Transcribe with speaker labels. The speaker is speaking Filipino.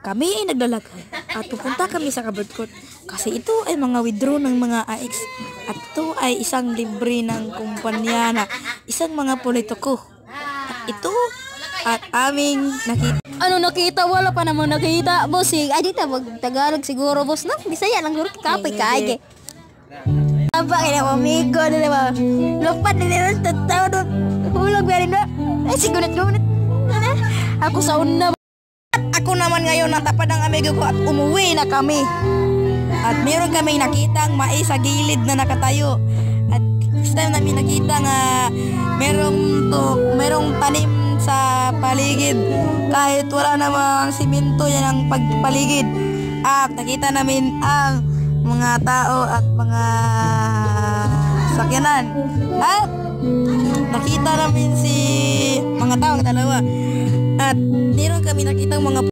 Speaker 1: Kami ay naglalakad at pupunta kami sa Kabadkot kasi ito ay mga withdraw ng mga AX at ito ay isang libre ng kumpanya na isang mga politiko. At ito at aming nakita.
Speaker 2: Ano nakita? Wala pa namang nakita, boss. Ay, di ta Tagalog siguro, boss, no? Bisaya lang siguro kapay kaage. Apa kaya amigo na ba? Lupa na nila tataw doon. Hulog ba rin na? Ay, sigunat-gunat. Ako sa una.
Speaker 1: Ako naman ngayon ang tapad ng amigo ko at umuwi na kami. At meron kaming nakitang mais sa gilid na nakatayo. At first time namin nakita nga merong tanim sa paligid. Kahit wala namang simento, yan ang pagpaligid. At nakita namin ang mga tao at mga sakyanan. At nakita namin mga tao, dalawa. At meron kami nakitang mga